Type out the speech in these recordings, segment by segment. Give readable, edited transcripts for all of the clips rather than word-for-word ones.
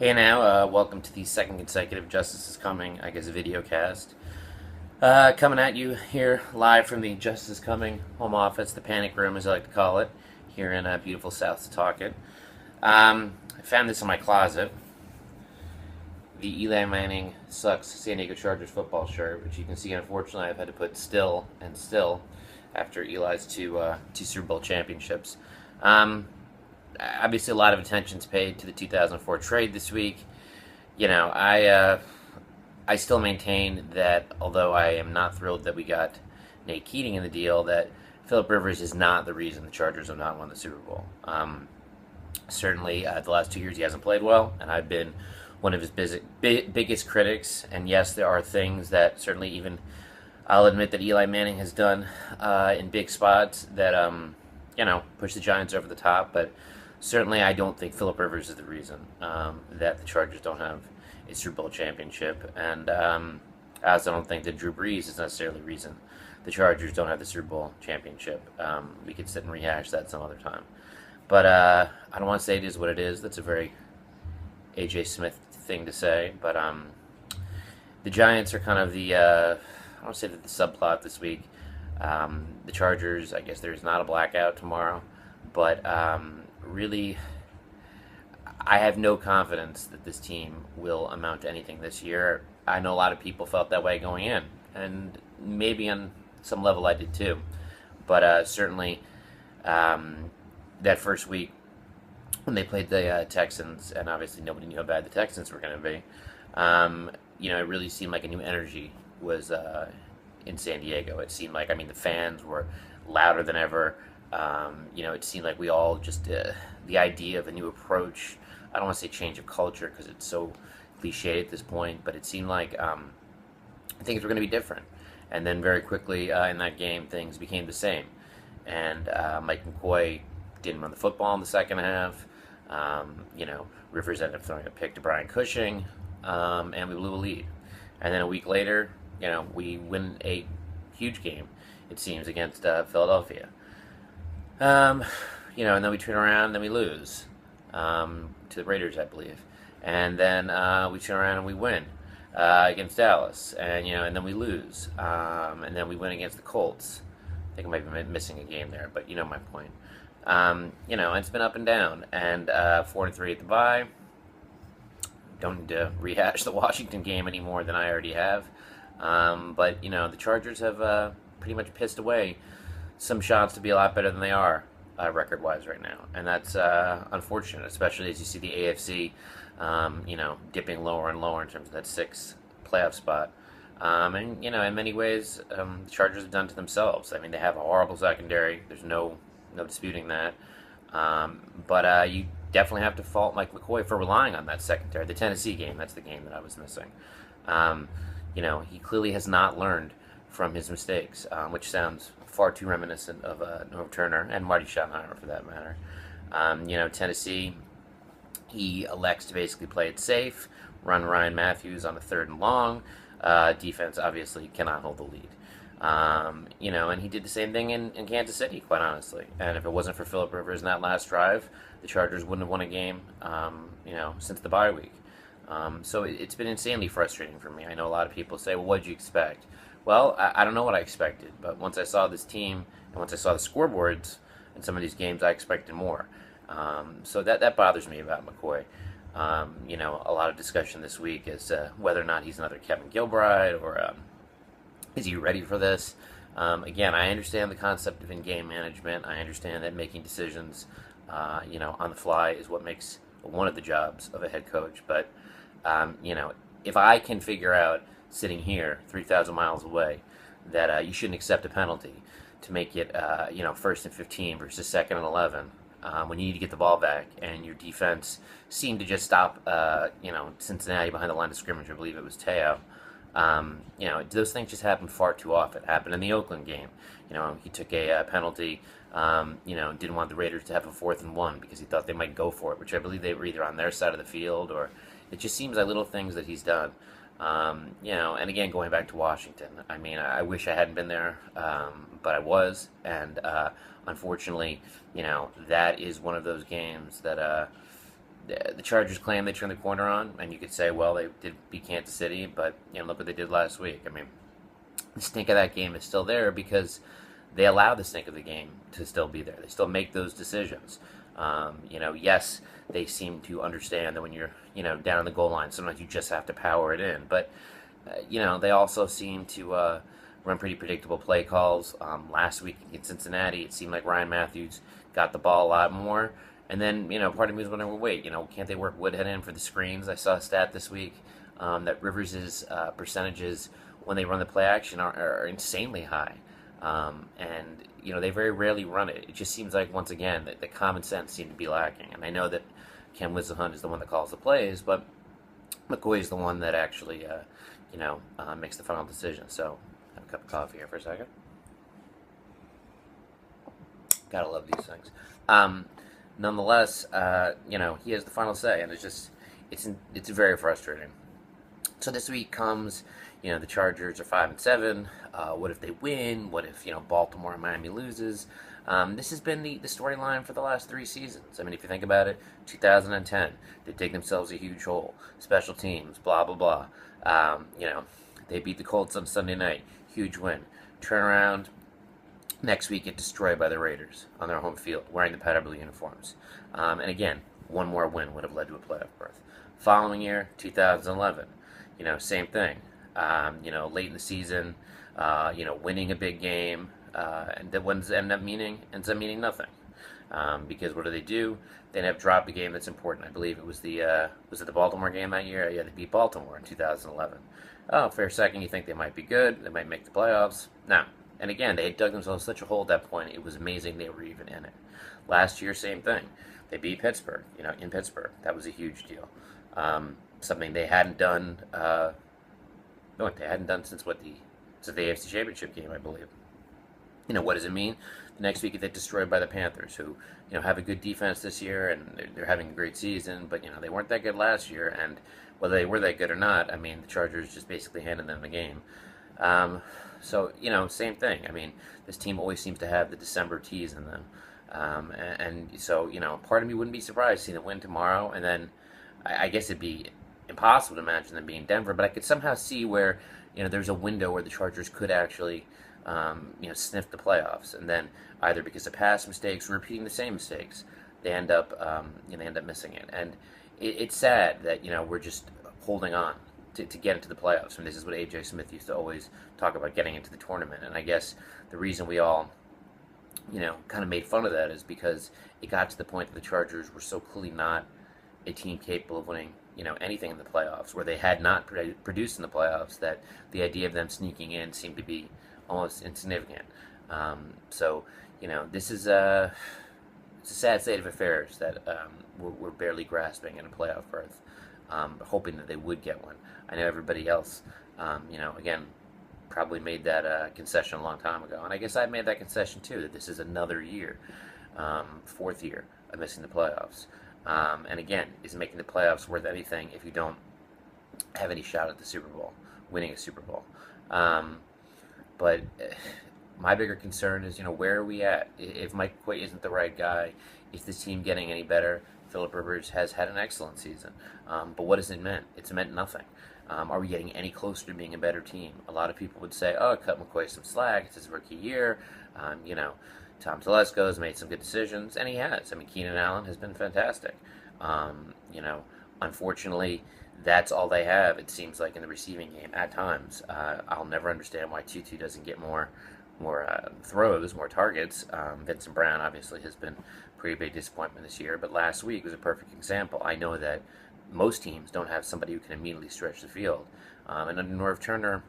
Hey now, welcome to the second consecutive Justice is Coming, I guess, video cast. Coming at you here live from the Justice is Coming home office, the panic room as I like to call it, here in beautiful South Setauket. I found this in my closet, the Eli Manning Sucks San Diego Chargers football shirt, which you can see unfortunately I've had to put still and still after Eli's two Super Bowl championships. Um, Obviously, a lot of attention's paid to the 2004 trade this week. I still maintain that although I am not thrilled that we got Nate Keating in the deal, that Philip Rivers is not the reason the Chargers have not won the Super Bowl. Certainly, the last 2 years he hasn't played well, and I've been one of his biggest critics. And yes, there are things that certainly even I'll admit that Eli Manning has done in big spots that push the Giants over the top, but certainly, I don't think Philip Rivers is the reason that the Chargers don't have a Super Bowl championship, and I also don't think that Drew Brees is necessarily the reason the Chargers don't have the Super Bowl championship. We could sit and rehash that some other time, but I don't want to say it is what it is. That's a very AJ Smith thing to say, but the Giants are kind of the I don't want to say that the subplot this week. The Chargers, I guess there's not a blackout tomorrow, but really, I have no confidence that this team will amount to anything this year. I know a lot of people felt that way going in, and maybe on some level I did too. But certainly, that first week when they played the Texans, and obviously nobody knew how bad the Texans were going to be, it really seemed like a new energy was in San Diego. It seemed like, the fans were louder than ever. It seemed like we all just, the idea of a new approach, I don't want to say change of culture because it's so cliche at this point, but it seemed like things were going to be different. And then very quickly in that game, things became the same. And Mike McCoy didn't run the football in the second half. Rivers ended up throwing a pick to Brian Cushing, and we blew a lead. And then a week later, we win a huge game, it seems, against Philadelphia. And then we turn around and then we lose to the Raiders, I believe. And then we turn around and we win against Dallas. And then we lose. And then we win against the Colts. I think I might be missing a game there, but you know my point. It's been up and down. And 4-3 at the bye. Don't need to rehash the Washington game any more than I already have. But the Chargers have pretty much pissed away some shots to be a lot better than they are record-wise right now, and that's unfortunate, especially as you see the AFC, dipping lower and lower in terms of that sixth playoff spot. In many ways, the Chargers have done to themselves. They have a horrible secondary. There's no disputing that. But you definitely have to fault Mike McCoy for relying on that secondary. The Tennessee game, that's the game that I was missing. He clearly has not learned from his mistakes, which sounds far too reminiscent of Norv Turner and Marty Schottenheimer for that matter. Tennessee, he elects to basically play it safe, run Ryan Matthews on a 3rd and long. Defense obviously cannot hold the lead. And he did the same thing in Kansas City, quite honestly. And if it wasn't for Philip Rivers in that last drive, the Chargers wouldn't have won a game, since the bye week. So it's been insanely frustrating for me. I know a lot of people say, well, what did you expect? Well, I don't know what I expected, but once I saw this team and once I saw the scoreboards in some of these games, I expected more. So that bothers me about McCoy. A lot of discussion this week as to whether or not he's another Kevin Gilbride or is he ready for this? Again, I understand the concept of in-game management. I understand that making decisions, on the fly is what makes one of the jobs of a head coach. But, if I can figure out sitting here 3,000 miles away that you shouldn't accept a penalty to make it, 1st and 15 versus 2nd and 11 when you need to get the ball back and your defense seemed to just stop, Cincinnati behind the line of scrimmage. I believe it was Teo. Those things just happen far too often. It happened in the Oakland game. He took a penalty, didn't want the Raiders to have a 4th and 1 because he thought they might go for it, which I believe they were either on their side of the field or it just seems like little things that he's done. And again, going back to Washington, I wish I hadn't been there, but I was, and unfortunately, that is one of those games that the Chargers claim they turned the corner on, and you could say, well, they did beat Kansas City, but look what they did last week. I mean, the stink of that game is still there because they allow the stink of the game to still be there. They still make those decisions. Yes, they seem to understand that when you're down on the goal line, sometimes you just have to power it in. But they also seem to run pretty predictable play calls. Last week in Cincinnati, it seemed like Ryan Matthews got the ball a lot more. And then, part of me was wondering, well, wait, can't they work Woodhead in for the screens? I saw a stat this week that Rivers' percentages when they run the play action are insanely high. And they very rarely run it. It just seems like, once again, that the common sense seemed to be lacking. And I know that Cam Whistlehunt is the one that calls the plays, but McCoy is the one that actually, makes the final decision. So, have a cup of coffee here for a second. Gotta love these things. Nonetheless, he has the final say, and it's very frustrating. So this week comes, the Chargers are 5-7. What if they win? What if Baltimore and Miami loses? This has been the storyline for the last 3 seasons. I mean, if you think about it, 2010, they dig themselves a huge hole. Special teams, blah blah blah. They beat the Colts on Sunday night, huge win. Turn around. Next week, get destroyed by the Raiders on their home field, wearing the powder blue uniforms. And again, one more win would have led to a playoff berth. Following year, 2011, same thing. Late in the season, winning a big game, and that ends up meaning nothing. Because what do? They end up drop the game that's important. I believe it was was it the Baltimore game that year? Yeah, they beat Baltimore in 2011. Oh, fair second, you think they might be good, they might make the playoffs. No. And again, they had dug themselves such a hole at that point, it was amazing they were even in it. Last year, same thing. They beat Pittsburgh, in Pittsburgh. That was a huge deal. Something they hadn't done, since the AFC Championship game, I believe. What does it mean? The next week, they get destroyed by the Panthers, who, have a good defense this year, and they're having a great season, but, they weren't that good last year, and whether they were that good or not, I mean, the Chargers just basically handed them the game. So, same thing. I mean, this team always seems to have the December tease in them. So, part of me wouldn't be surprised to see them win tomorrow, and then I guess it'd be impossible to imagine them being Denver, but I could somehow see where, there's a window where the Chargers could actually, sniff the playoffs, and then either because of past mistakes or repeating the same mistakes, they end up missing it. And it's sad that, we're just holding on to get into the playoffs. And this is what A.J. Smith used to always talk about, getting into the tournament. And I guess the reason we all, kind of made fun of that is because it got to the point that the Chargers were so clearly not a team capable of winning, anything in the playoffs, where they had not produced in the playoffs, that the idea of them sneaking in seemed to be almost insignificant. So, this is it's a sad state of affairs that we're barely grasping in a playoff berth. Hoping that they would get one. I know everybody else, again, probably made that concession a long time ago. And I guess I made that concession too, that this is another year, 4th year of missing the playoffs. And again, is making the playoffs worth anything if you don't have any shot at the Super Bowl, winning a Super Bowl? But my bigger concern is, where are we at? If Mike McCoy isn't the right guy, is this team getting any better? Philip Rivers has had an excellent season. But what has it meant? It's meant nothing. Are we getting any closer to being a better team? A lot of people would say, cut McCoy some slack. It's his rookie year. Tom Telesco has made some good decisions, and he has. I mean, Keenan Allen has been fantastic. Unfortunately, that's all they have, it seems like, in the receiving game at times. I'll never understand why Tutu doesn't get more throws, more targets. Vincent Brown obviously has been a pretty big disappointment this year, but last week was a perfect example. I know that most teams don't have somebody who can immediately stretch the field. And under Norv Turner,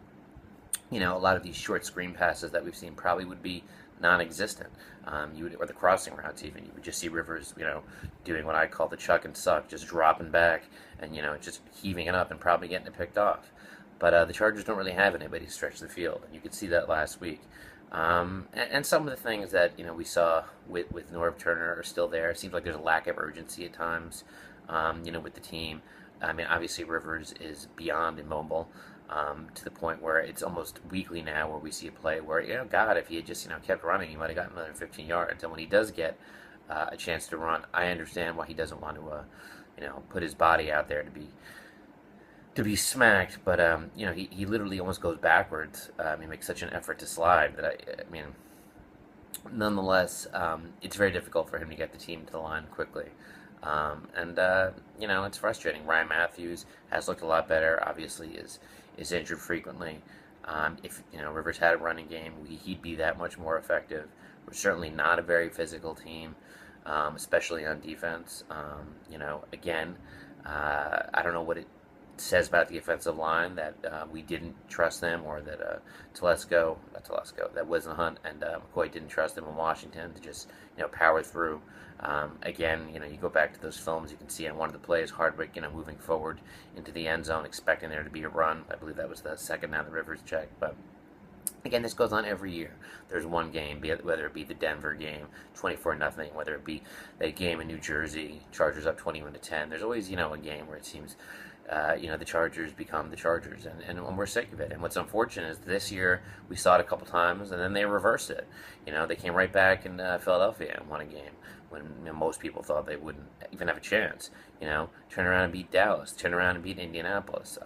a lot of these short screen passes that we've seen probably would be non-existent. Or the crossing routes even. You would just see Rivers, doing what I call the chuck and suck, just dropping back and, just heaving it up and probably getting it picked off. But the Chargers don't really have anybody to stretch the field, and you could see that last week. And some of the things that we saw with Norv Turner are still there. It seems like there's a lack of urgency at times, with the team. I mean, obviously Rivers is beyond immobile, to the point where it's almost weekly now where we see a play where, God, if he had just kept running, he might have gotten another 15 yards. And when he does get a chance to run, I understand why he doesn't want put his body out there to be smacked, but he literally almost goes backwards. He makes such an effort to slide that I mean, nonetheless, it's very difficult for him to get the team to the line quickly. And it's frustrating. Ryan Matthews has looked a lot better. Obviously, is injured frequently. If Rivers had a running game, he'd be that much more effective. We're certainly not a very physical team, especially on defense. Again, I don't know what it says about the offensive line that we didn't trust them, or that that Whisenhunt and McCoy didn't trust them in Washington to just power through. Again, you go back to those films, you can see on one of the plays, Hardwick, moving forward into the end zone, expecting there to be a run. I believe that was the second down the Rivers checked, but again, this goes on every year. There's one game, whether it be the Denver game, 24-0, whether it be that game in New Jersey, Chargers up 21-10. There's always, a game where it seems, the Chargers become the Chargers, and we're sick of it. And what's unfortunate is this year we saw it a couple times, and then they reversed it. They came right back in Philadelphia and won a game when most people thought they wouldn't even have a chance. Turn around and beat Dallas, turn around and beat Indianapolis.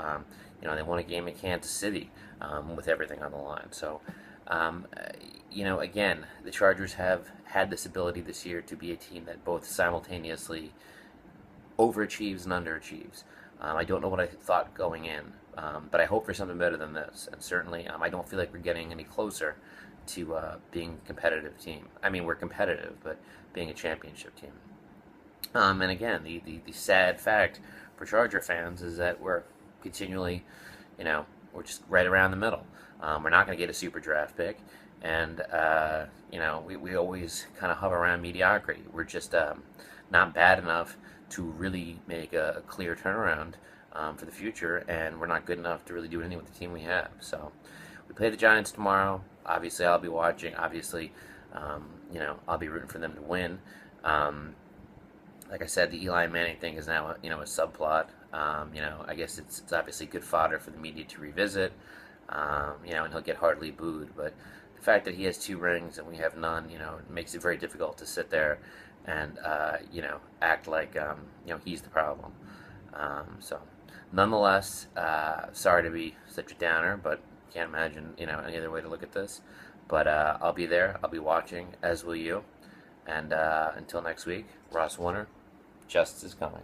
They won a game at Kansas City with everything on the line. So, again, the Chargers have had this ability this year to be a team that both simultaneously overachieves and underachieves. I don't know what I thought going in, but I hope for something better than this. And certainly, I don't feel like we're getting any closer to being a competitive team. I mean, we're competitive, but being a championship team. And again, the sad fact for Charger fans is that we're continually, we're just right around the middle. We're not going to get a super draft pick, and we always kind of hover around mediocrity. We're just not bad enough to really make a clear turnaround for the future, and we're not good enough to really do anything with the team we have. So we play the Giants tomorrow. Obviously, I'll be watching. Obviously, I'll be rooting for them to win. Like I said, the Eli Manning thing is now, a subplot. I guess it's obviously good fodder for the media to revisit, and he'll get hardly booed. But the fact that he has 2 rings and we have none, it makes it very difficult to sit there and, act like, he's the problem. So, nonetheless, sorry to be such a downer, but can't imagine, any other way to look at this. But I'll be there. I'll be watching, as will you. And until next week, Ross Warner, justice is coming.